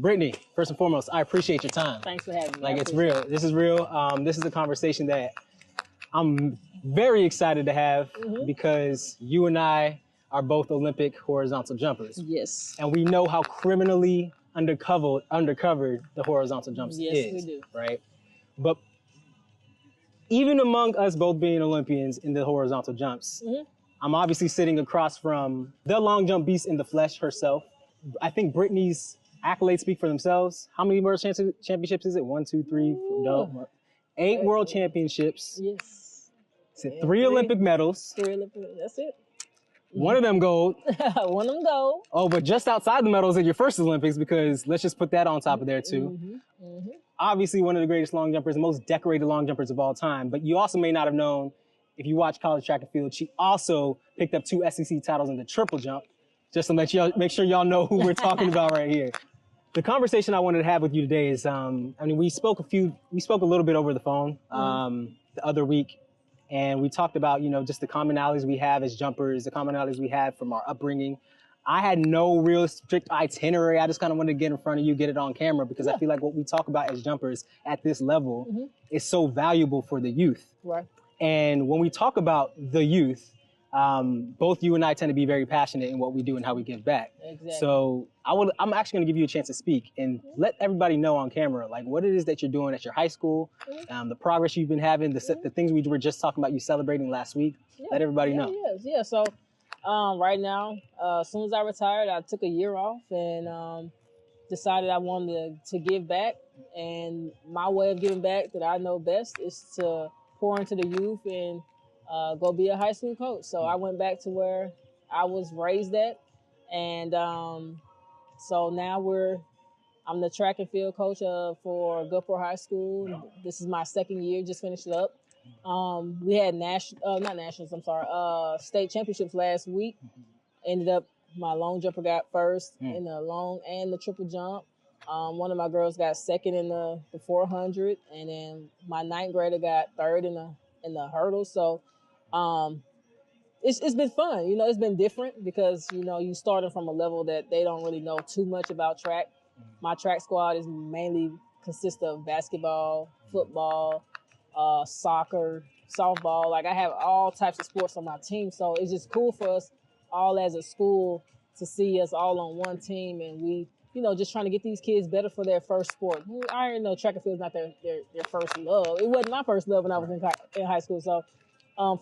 Brittney, first and foremost, I appreciate your time. Thanks for having me. Like, it's real. This is real. This is a conversation that I'm very excited to have because you and I are both Olympic horizontal jumpers. Yes. And we know how criminally undercovered the horizontal jumps is. Yes, we do. Right? But even among us both being Olympians in the horizontal jumps, I'm obviously sitting across from the long jump beast in the flesh herself. I think Brittney's accolades speak for themselves. How many world championships is it? 1, 2, 3, no, 8 world championships. Yes. Is it 3 Olympic medals? 3 Olympic, that's it. One of them gold. One of them gold. Oh, but just outside the medals at your first Olympics, because let's just put that on top of there too. Obviously one of the greatest long jumpers, most decorated long jumpers of all time. But you also may not have known, if you watch college track and field, she also picked up 2 SEC titles in the triple jump. Just to make sure y'all know who we're talking about right here. The conversation I wanted to have with you today is, we spoke a little bit over the phone the other week, and we talked about, just the commonalities we have as jumpers, the commonalities we have from our upbringing. I had no real strict itinerary. I just kind of wanted to get in front of you, get it on camera, because I feel like what we talk about as jumpers at this level is so valuable for the youth. Right. And when we talk about the youth, both you and I tend to be very passionate in what we do and how we give back. Exactly. So I'm actually going to give you a chance to speak and let everybody know on camera, like, what it is that you're doing at your high school, the progress you've been having, the things we were just talking about you celebrating last week. Let everybody know. Yeah. So right now, as soon as I retired, I took a year off and decided I wanted to give back. And my way of giving back that I know best is to pour into the youth and go be a high school coach. So I went back to where I was raised at. And so now I'm the track and field coach for Gulfport High School. This is my 2nd year, just finished it up. We had state championships last week. Ended up, my long jumper got first in the long and the triple jump. One of my girls got 2nd in the 400, and then my 9th grader got 3rd in the hurdle. So it's been fun. It's been different because, you started from a level that they don't really know too much about track. My track squad is mainly consists of basketball, football, soccer, softball. Like, I have all types of sports on my team. So it's just cool for us all as a school to see us all on one team, and we, just trying to get these kids better for their first sport. I already know track and field is not their first love. It wasn't my first love when I was in high school. So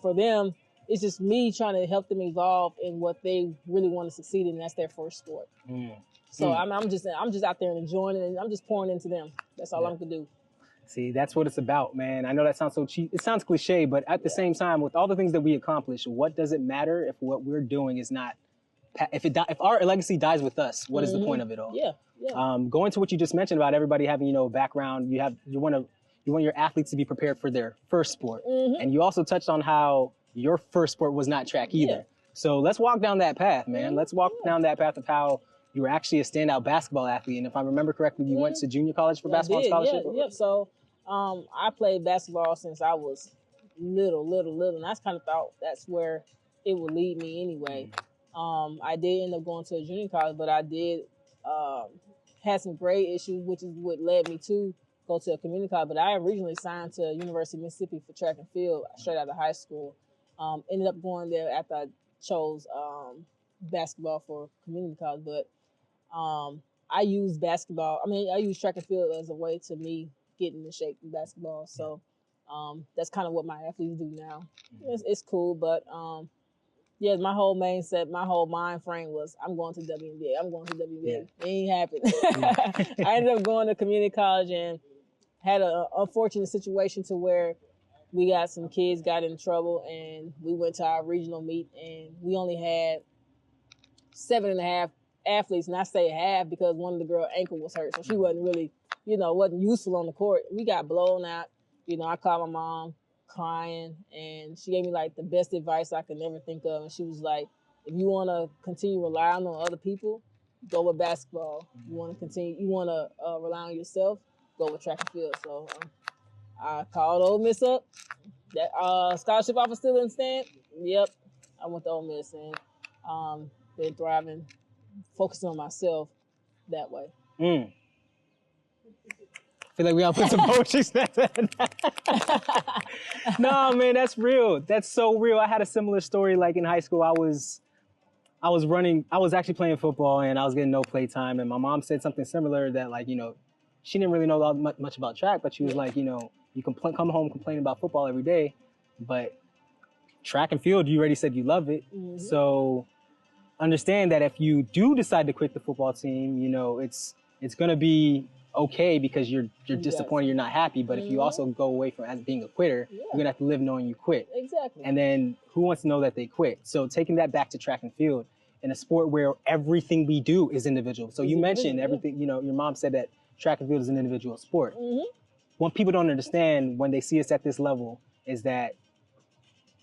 for them, it's just me trying to help them evolve in what they really want to succeed in, and that's their first sport. So I'm just out there and enjoying it, and I'm just pouring into them. That's all I'm gonna do. See, that's what it's about, man. I know that sounds so cheap. It sounds cliche, but at the same time, with all the things that we accomplish, what does it matter if what we're doing is not, if our legacy dies with us? What is the point of it all? Going to what you just mentioned about everybody having, a background, you want your athletes to be prepared for their first sport, and you also touched on how your first sport was not track either. So let's walk down that path, man. Let's walk down that path of how you were actually a standout basketball athlete. And if I remember correctly, you went to junior college for basketball scholarship? So I played basketball since I was little. And I kind of thought that's where it would lead me anyway. I did end up going to a junior college, but I did had some grade issues, which is what led me to go to a community college. But I originally signed to University of Mississippi for track and field straight out of high school. Ended up going there after I chose basketball for community college. But I use track and field as a way to me get into shape in basketball. So that's kind of what my athletes do now. It's cool, but my whole mindset, my whole mind frame was, I'm going to WNBA. I'm going to WNBA. It ain't happened. I ended up going to community college and had an unfortunate situation to where we got some kids got in trouble, and we went to our regional meet, and we only had 7.5 athletes. And I say half because one of the girls' ankle was hurt, so she wasn't really, wasn't useful on the court. We got blown out. I called my mom crying, and she gave me like the best advice I could never think of. And she was like, if you want to continue relying on other people, go with basketball. You want to rely on yourself, go with track and field. So I called Ole Miss up. That scholarship offer still in stand? Yep. I went to Ole Miss and been thriving, focusing on myself that way. feel like we gotta put some poetry stats in. No, man, that's real. That's so real. I had a similar story. Like in high school, I was actually playing football and I was getting no play time. And my mom said something similar that, like, she didn't really know much about track, but she was like, you can come home complaining about football every day, but track and field, you already said you love it. Mm-hmm. So understand that if you do decide to quit the football team, it's going to be okay because you're disappointed, you're not happy. But if you also go away from as being a quitter, you're going to have to live knowing you quit. Exactly. And then who wants to know that they quit? So taking that back to track and field, in a sport where everything we do is individual. So you mentioned everything, your mom said that track and field is an individual sport. Mm-hmm. What people don't understand when they see us at this level is that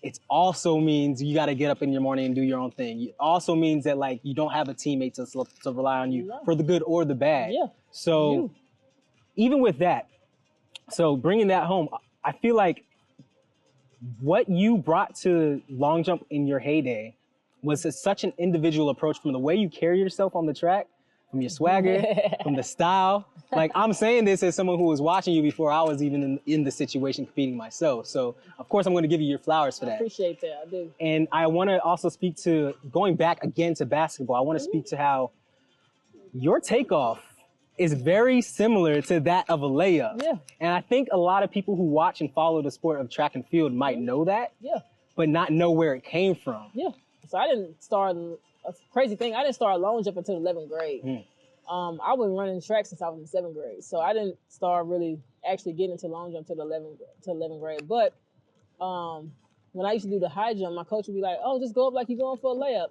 it also means you got to get up in your morning and do your own thing. It also means that, like, you don't have a teammate to rely on you for the good or the bad. Yeah. So even with that, so bringing that home, I feel like what you brought to long jump in your heyday was such an individual approach, from the way you carry yourself on the track, from your swagger, from the style. Like, I'm saying this as someone who was watching you before I was even in the situation competing myself. So, of course, I'm going to give you your flowers for that. I appreciate that. I do. And I want to also speak to, going back again to basketball, I want to speak to how your takeoff is very similar to that of a layup. Yeah. And I think a lot of people who watch and follow the sport of track and field might know that, but not know where it came from. Yeah. So I didn't start, a crazy thing, I didn't start long jump until 11th grade. I was running track since I was in 7th grade. So I didn't start really actually getting into long jump till 11th grade. But when I used to do the high jump, my coach would be like, oh, just go up like you're going for a layup.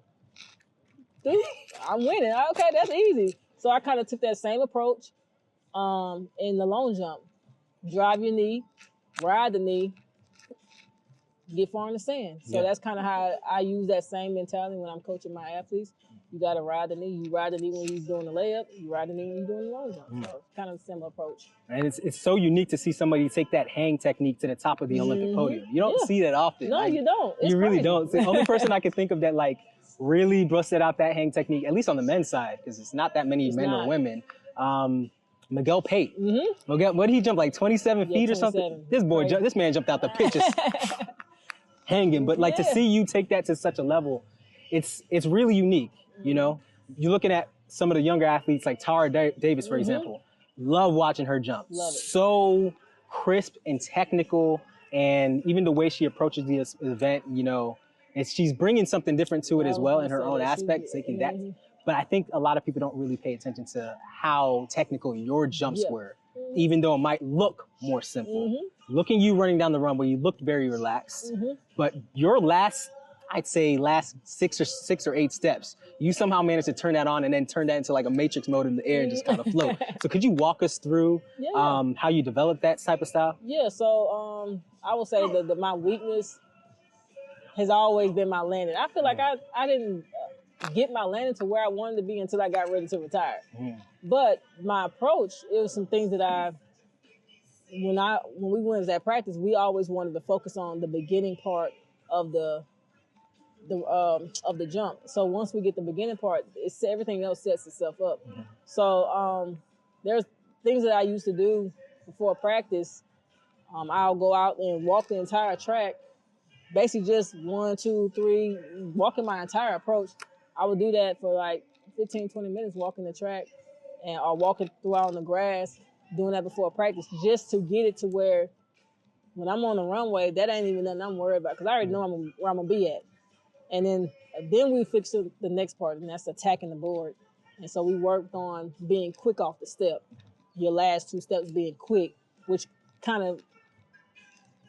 Dude, I'm winning. Okay, that's easy. So I kind of took that same approach in the long jump. Drive your knee, ride the knee, get far in the sand. So that's kind of how I use that same mentality when I'm coaching my athletes. You got to ride the knee. You ride the knee when you're doing the layup. You ride the knee when you're doing the long jump. So it's kind of a similar approach. And it's so unique to see somebody take that hang technique to the top of the Olympic podium. You don't see that often. No, you don't. It's really crazy. don't. It's the only person I can think of that, like, really busted out that hang technique, at least on the men's side, because it's not that many men or women. Miguel Pate. Miguel, what did he jump, like 27 feet or something? This man jumped out the pitch just hanging. But like to see you take that to such a level, it's really unique. You're looking at some of the younger athletes like Tara Davis, for example. Love watching her jump. Love it. So crisp and technical, and even the way she approaches the event, and she's bringing something different to it as well in her own aspect, taking that. But I think a lot of people don't really pay attention to how technical your jumps were, even though it might look more simple. Looking you running down the runway, you looked very relaxed, but your last 6 or 8 steps, you somehow managed to turn that on and then turn that into like a matrix mode in the air and just kind of float. So could you walk us through how you developed that type of style? Yeah, so I would say that my weakness has always been my landing. I feel like I didn't get my landing to where I wanted to be until I got ready to retire. But my approach, it was some things that when we went to that practice, we always wanted to focus on the beginning part of the jump. So once we get the beginning part, everything else sets itself up. So there's things that I used to do before practice. I'll go out and walk the entire track, basically just 1, 2, 3, walking my entire approach. I would do that for like 15, 20 minutes, walking the track or walking throughout on the grass, doing that before practice, just to get it to where when I'm on the runway, that ain't even nothing I'm worried about, because I already know where I'm going to be at. And then we fixed the next part, and that's attacking the board. And so we worked on being quick off the step. Your last 2 steps being quick, which kind of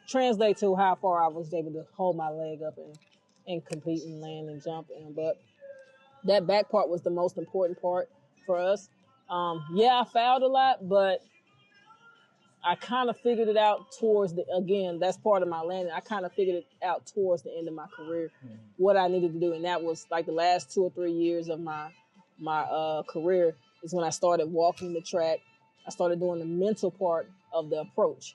translate to how far I was able to hold my leg up and compete and land and jump. But that back part was the most important part for us. I fouled a lot, but I kind of figured it out towards that's part of my landing. I kind of figured it out towards the end of my career, what I needed to do. And that was like the last 2 or 3 years of my career is when I started walking the track. I started doing the mental part of the approach.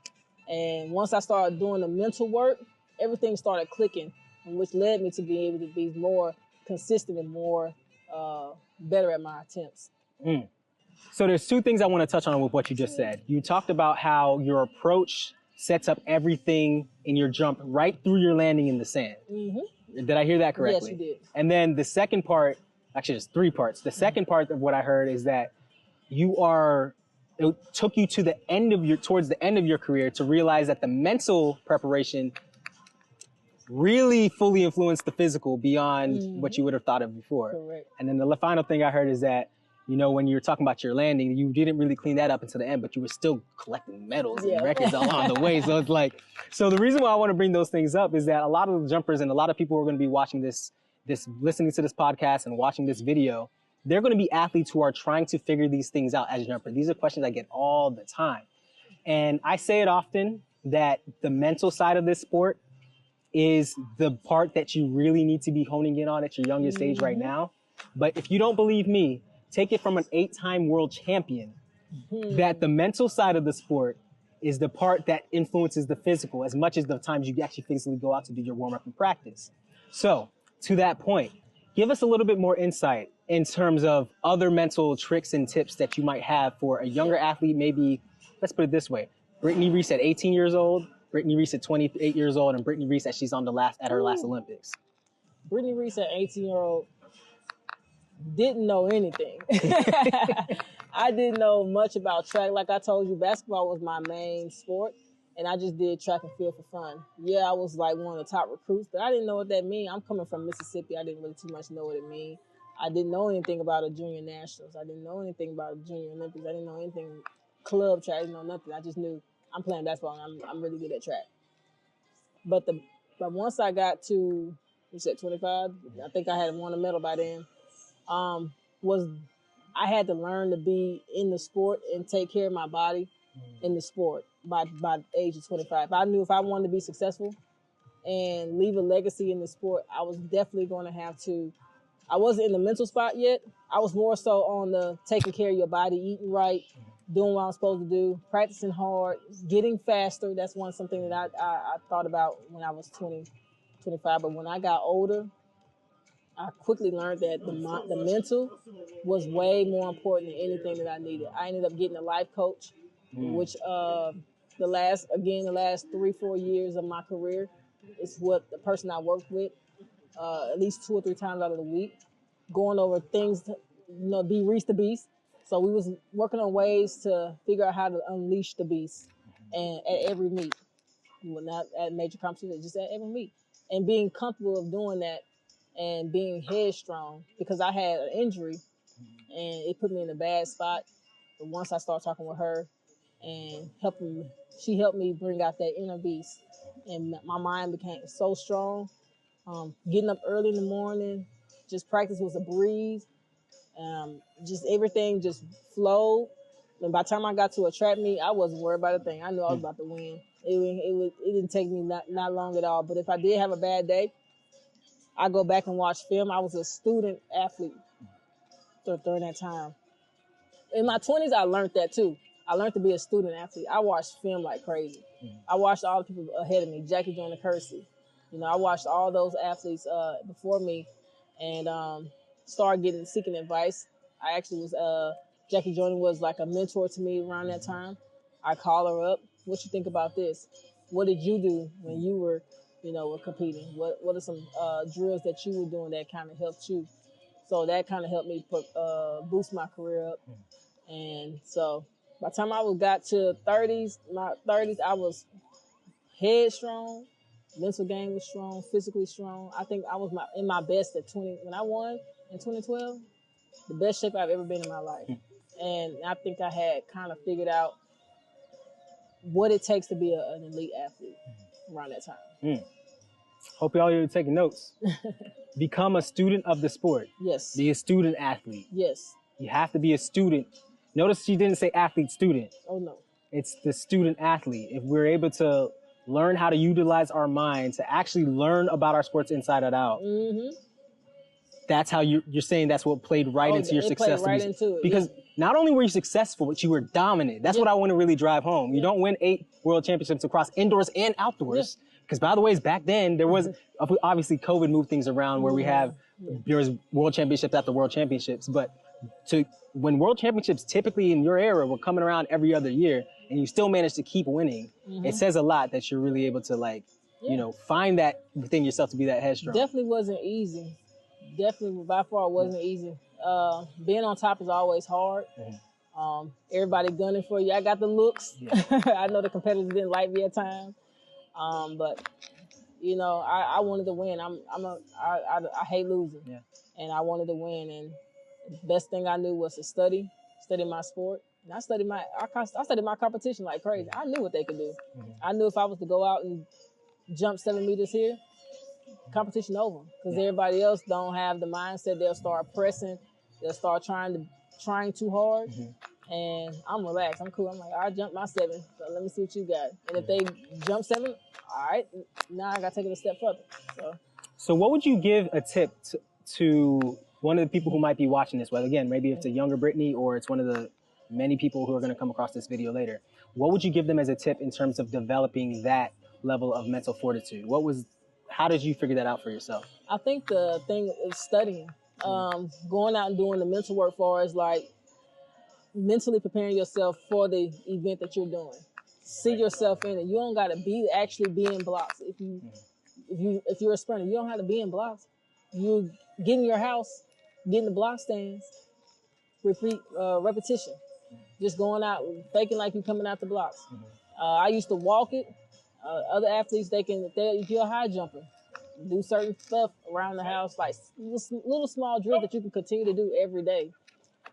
And once I started doing the mental work, everything started clicking, which led me to be able to be more consistent and more better at my attempts. So there's two things I want to touch on with what you just said. You talked about how your approach sets up everything in your jump right through your landing in the sand. Mm-hmm. Did I hear that correctly? Yes, you did. And then the second part, actually there's three parts. The second part of what I heard is that it took you to towards the end of your career to realize that the mental preparation really fully influenced the physical beyond what you would have thought of before. Correct. And then the final thing I heard is that, when you're talking about your landing, you didn't really clean that up until the end, but you were still collecting medals and records along the way. So so the reason why I want to bring those things up is that a lot of the jumpers and a lot of people who are going to be watching listening to this podcast and watching this video, they're going to be athletes who are trying to figure these things out as a jumper. These are questions I get all the time. And I say it often that the mental side of this sport is the part that you really need to be honing in on at your youngest age right now. But if you don't believe me, take it from an 8-time world champion that the mental side of the sport is the part that influences the physical as much as the times you actually physically go out to do your warm-up and practice. So to that point, give us a little bit more insight in terms of other mental tricks and tips that you might have for a younger athlete. Maybe, let's put it this way, Brittney Reese at 18 years old, Brittney Reese at 28 years old, and Brittney Reese as she's on at her last Olympics. Brittney Reese at 18-year-old didn't know anything. I didn't know much about track. Like I told you, basketball was my main sport, and I just did track and field for fun. Yeah, I was like one of the top recruits, but I didn't know what that meant. I'm coming from Mississippi. I didn't really too much know what it meant. I didn't know anything about a junior nationals. I didn't know anything about a junior Olympics. I didn't know anything club track. I didn't know nothing. I just knew I'm playing basketball and I'm really good at track. But once I got to, you said 25, I think I had won a medal by then. I had to learn to be in the sport and take care of my body in the sport by the age of 25. I knew if I wanted to be successful and leave a legacy in the sport, I was definitely going to have to. I wasn't in the mental spot yet. I was more so on the taking care of your body, eating right, doing what I'm supposed to do, practicing hard, getting faster. That's something that I thought about when I was 20, 25. But when I got older, I quickly learned that the mental was way more important than anything that I needed. I ended up getting a life coach, which the last 3-4 years of my career is what the person I worked with at least 2 or 3 times out of the week, going over things, be Reese the Beast. So we was working on ways to figure out how to unleash the beast, and at every meet, well, not at major competitions, just at every meet, and being comfortable of doing that. And being headstrong, because I had an injury and it put me in a bad spot. But once I started talking with her and she helped me bring out that inner beast, and my mind became so strong. Getting up early in the morning, just practice was a breeze. Just everything just flowed. And by the time I got to a track meet, I wasn't worried about a thing. I knew I was about to win. It didn't take me not long at all. But if I did have a bad day, I go back and watch film. I was a student athlete during that time. In my 20s, I learned that too. I learned to be a student athlete. I watched film like crazy. I watched all the people ahead of me, Jackie Joyner Kersey. I watched all those athletes before me, and started seeking advice. I actually was, Jackie Joyner was like a mentor to me around that time. I call her up. What you think about this? What did you do when you were competing? What are some drills that you were doing that kind of helped you? So that kind of helped me boost my career up. And so by the time I got to my 30s, I was headstrong, mental game was strong, physically strong. I think I was in my best at 20 when I won in 2012, the best shape I've ever been in my life. And I think I had kind of figured out what it takes to be an elite athlete around that time. Hope y'all are taking notes. Become a student of the sport. Yes. Be a student athlete. Yes. You have to be a student. Notice she didn't say athlete student. Oh, no. It's the student athlete. If we're able to learn how to utilize our mind to actually learn about our sports inside and out, that's how you're saying that's what played right into your success. Played right into it. Because not only were you successful, but you were dominant. That's what I want to really drive home. You don't win 8 world championships across indoors and outdoors. Because by the way, back then, there was, obviously COVID moved things around where there was world championships after world championships. But to when world championships typically in your era were coming around every other year and you still managed to keep winning, it says a lot that you're really able to like, you know, find that within yourself to be that headstrong. Definitely wasn't easy. Definitely by far wasn't easy. Being on top is always hard. Everybody gunning for you. I got the looks. I know the competitors didn't like me at times. But you know, I wanted to win. I hate losing. And I wanted to win. And the best thing I knew was to study my sport. And I studied my competition like crazy. I knew what they could do. I knew if I was to go out and jump 7 meters here, competition over. Because everybody else don't have the mindset. They'll start pressing. They'll start trying too hard. And I'm relaxed. I'm cool. I'm like, I jumped my 7. So let me see what you got. And if they jump 7, all right, now I got to take it a step further. So what would you give a tip to one of the people who might be watching this? Well, again, maybe it's a younger Brittney or it's one of the many people who are going to come across this video later. What would you give them as a tip in terms of developing that level of mental fortitude? How did you figure that out for yourself? I think the thing is studying, going out and doing the mental work for as like mentally preparing yourself for the event that you're doing. See yourself in it. You don't got to actually be in blocks. If you're a sprinter, you don't have to be in blocks. You get in your house, get in the block stands, repeat repetition. Just going out, faking like you're coming out the blocks. I used to walk it. Other athletes, if you're a high jumper, do certain stuff around the house, like little small drills that you can continue to do every day.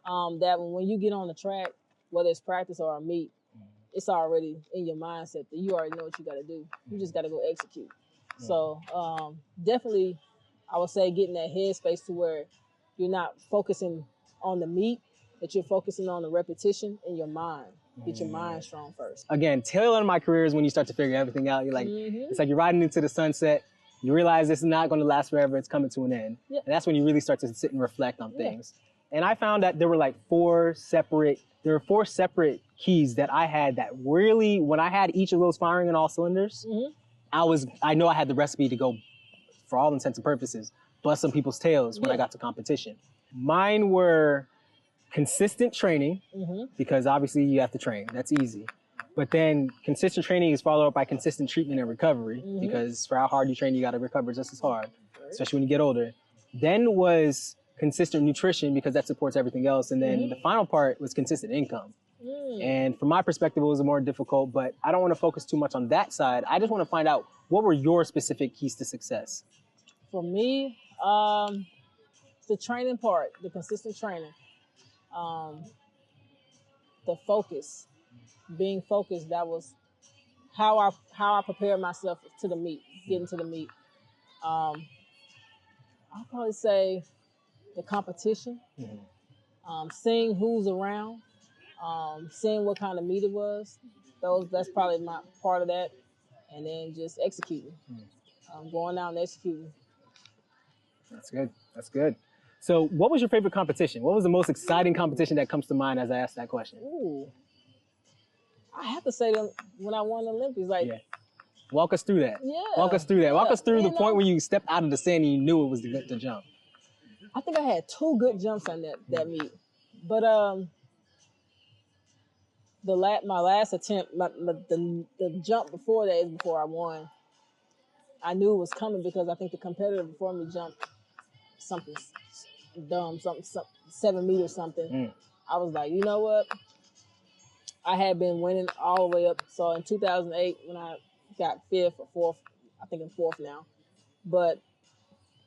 That when you get on the track, whether it's practice or a meet, it's already in your mindset that you already know what you got to do. You just got to go execute. So definitely, I would say getting that headspace to where you're not focusing on the meet, that you're focusing on the repetition in your mind. Get your mind strong first. Again, tail end of my career is when you start to figure everything out. You're like, it's like you're riding into the sunset. You realize this is not going to last forever. It's coming to an end. And that's when you really start to sit and reflect on things. And I found that there were like four separate keys that I had that really, when I had each of those firing in all cylinders, I know I had the recipe to go, for all intents and purposes, bust some people's tails when I got to competition. Mine were consistent training, because obviously you have to train. That's easy. But then consistent training is followed up by consistent treatment and recovery, because for how hard you train, you got to recover just as hard, especially when you get older. Then was consistent nutrition, because that supports everything else. And then the final part was consistent income. And from my perspective, it was more difficult, but I don't want to focus too much on that side. I just want to find out, what were your specific keys to success? For me, the training part, the consistent training, the focus, being focused, that was how I prepared myself to the meet, getting to the meet. I'll probably say the competition, seeing who's around, seeing what kind of meet it was. That's probably my part of that. And then just executing, going out and executing. That's good. That's good. So what was your favorite competition? What was the most exciting competition that comes to mind as I ask that question? Ooh. I have to say that when I won the Olympics, walk us through that. Walk us through that. Walk us through the point where you stepped out of the sand and you knew it was the jump. I think I had 2 good jumps on that meet. But my last attempt, the jump before that is before I won. I knew it was coming because I think the competitor before me jumped something dumb, something 7 meters something. I was like, you know what? I had been winning all the way up. So in 2008, when I got 5th or 4th, I think I'm 4th now. But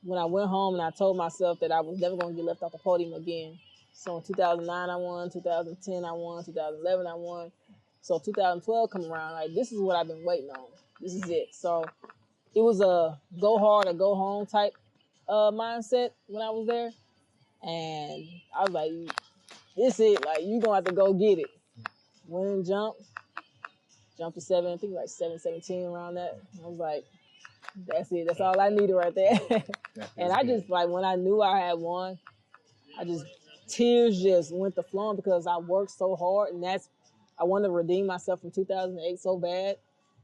when I went home and I told myself that I was never going to get left off the podium again. So in 2009, I won. 2010, I won. 2011, I won. So 2012 come around, like, this is what I've been waiting on. This is it. So it was a go hard or go home type mindset when I was there. And I was like, this is it. Like, you're going to have to go get it. Win and jump to 7, I think like 7:17 around that. I was like, that's it. That's all I needed right there. And I just, like, when I knew I had won, tears just went to flowing because I worked so hard, and I wanted to redeem myself from 2008 so bad,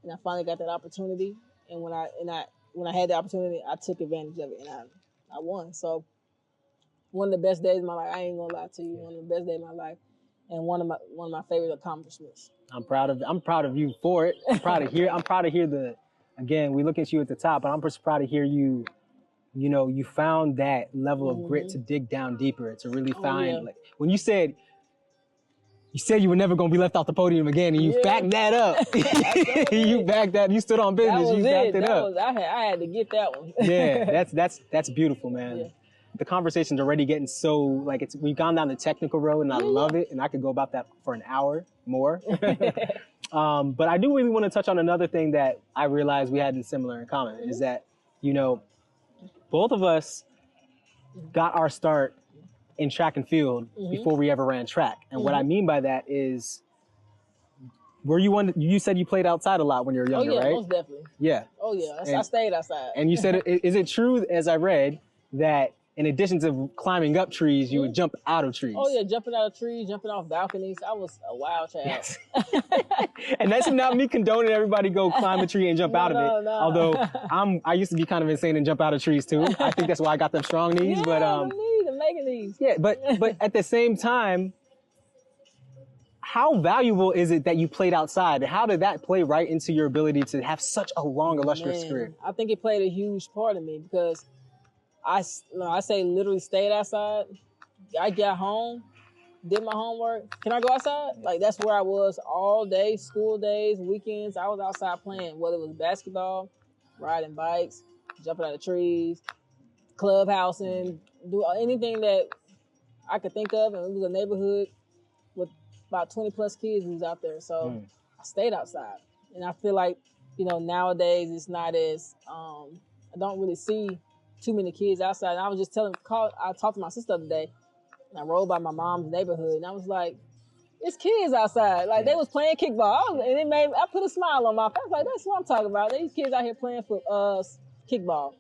and I finally got that opportunity. And when I had the opportunity, I took advantage of it, and I won. So one of the best days of my life. I ain't gonna lie to you. One of the best days of my life, and one of my favorite accomplishments. I'm proud of you for it. I'm proud to hear the. Again, we look at you at the top, but I'm just proud to hear you. You know, you found that level of grit to dig down deeper, to really find like when you said you were never going to be left off the podium again, and you backed that up. You backed that. You stood on business. You backed it up. I had to get that one. Yeah, that's beautiful, man. Yeah. The conversation's already getting so like we've gone down the technical road, and I love it, and I could go about that for an hour more. But I do really want to touch on another thing that I realized we had in common is that, you know, both of us got our start in track and field before we ever ran track. And what I mean by that is, were you one, you said you played outside a lot when you were younger, right? Oh yeah, most definitely. Yeah. Oh yeah, I stayed outside. And you said, is it true, as I read, that in addition to climbing up trees, you would jump out of trees? Oh yeah, jumping out of trees, jumping off balconies. I was a wild child. Yes. And that's not me condoning everybody go climb a tree and jump out of it. No. Although I used to be kind of insane and jump out of trees too. I think that's why I got them strong knees. But making these. Yeah, but at the same time, how valuable is it that you played outside? How did that play right into your ability to have such a long, illustrious career? I think it played a huge part in me because I say literally stayed outside. I got home, did my homework. Can I go outside? Like, that's where I was all day, school days, weekends. I was outside playing, whether it was basketball, riding bikes, jumping out of trees, clubhousing, do anything that I could think of. And it was a neighborhood with about 20 plus kids who was out there. So I stayed outside. And I feel like, you know, nowadays it's not as, I don't really see too many kids outside. And I was just I talked to my sister the other day, and I rode by my mom's neighborhood, and I was like, it's kids outside. Like, they was playing kickball. And I put a smile on my face. I was like, that's what I'm talking about. These kids out here playing for kickball.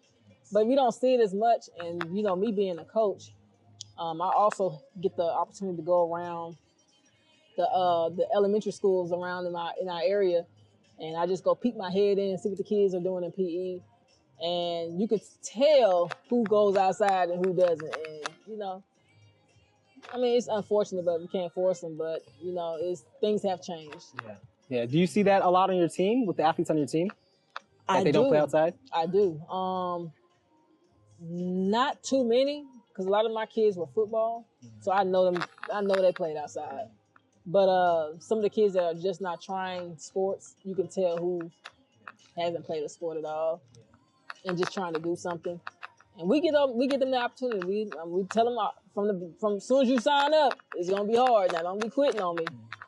But we don't see it as much. And, you know, me being a coach, I also get the opportunity to go around the elementary schools around in our area. And I just go peek my head in and see what the kids are doing in PE. And you could tell who goes outside and who doesn't. And, you know, I mean, it's unfortunate, but we can't force them. But, you know, things have changed. Yeah. Do you see that a lot on your team, with the athletes on your team? That they don't play outside? I do. Not too many, because a lot of my kids were football. So I know them. I know they played outside. But some of the kids that are just not trying sports, you can tell who hasn't played a sport at all. And just trying to do something, and we get them the opportunity. We tell them from as soon as you sign up, it's gonna be hard. Now don't be quitting on me,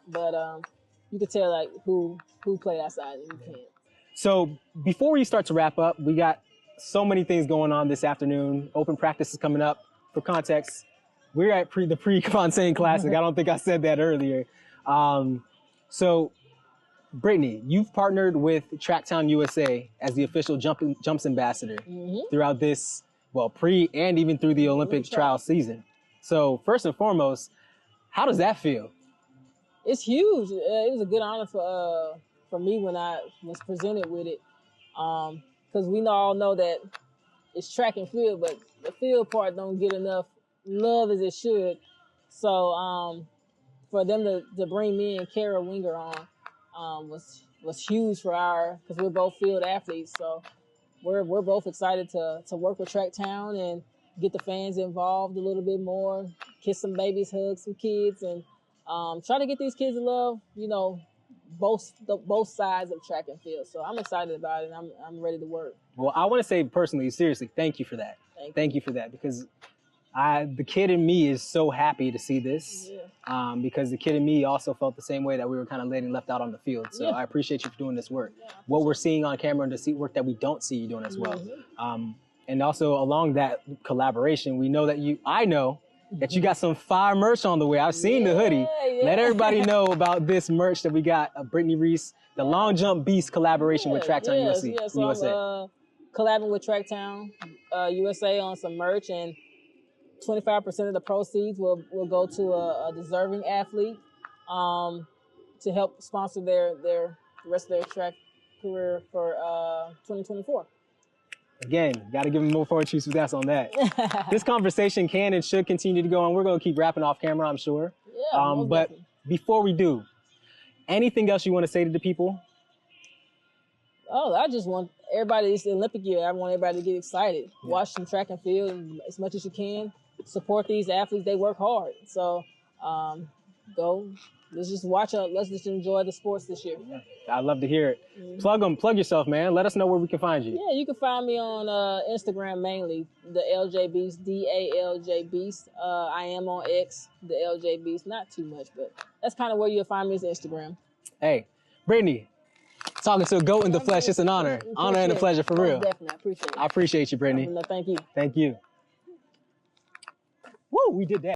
but you can tell like who played outside and who can't. So before we start to wrap up, we got so many things going on this afternoon. Open practice is coming up. For context, we're at the pre-Fontaine Classic. I don't think I said that earlier. So. Brittney, you've partnered with Tracktown USA as the official jumps ambassador throughout this, pre and even through the Olympic trial season. So first and foremost, how does that feel? It's huge. It was a good honor for me when I was presented with it, because we all know that it's track and field, but the field part don't get enough love as it should. So for them to bring me and Kara Winger on. Was huge for because we're both field athletes, so we're both excited to work with Tracktown and get the fans involved a little bit more, kiss some babies, hug some kids, and try to get these kids to love, you know, both sides of track and field. So I'm excited about it, and I'm ready to work. Well, I want to say personally, seriously, thank you for that. Thank you for that, because the kid in me is so happy to see this, because the kid in me also felt the same way that we were kind of left out on the field. So I appreciate you for doing this work. What we're seeing on camera and the work that we don't see you doing as well. And also along that collaboration, I know that you got some fire merch on the way. I've seen the hoodie. Let everybody know about this merch that we got, Brittney Reese, the Long Jump Beast collaboration with Tracktown USA. So I'm collabing with Tracktown USA on some merch, and 25% of the proceeds will go to a deserving athlete to help sponsor the rest of their track career for 2024. Again, got to give him more forward with us on that. This conversation can and should continue to go on. We're going to keep rapping off camera, I'm sure. Yeah, but definitely. Before we do, anything else you want to say to the people? Oh, I just want everybody, it's the Olympic year. I want everybody to get excited. Yeah. Watch some track and field as much as you can. Support these athletes. They work hard. So go. Let's just let's just enjoy the sports this year. I'd love to hear it. Mm-hmm. Plug yourself, man. Let us know where we can find you. Yeah, you can find me on Instagram mainly, the LJ Beast, DALJ Beast. I am on X, the LJ Beast. Not too much, but that's kind of where you'll find me is Instagram. Hey, Brittney, talking to a GOAT in the flesh, it's an honor. Honor and a pleasure, for real. Definitely, I appreciate it. I appreciate you, Brittney. Thank you. Thank you. Woo, we did that.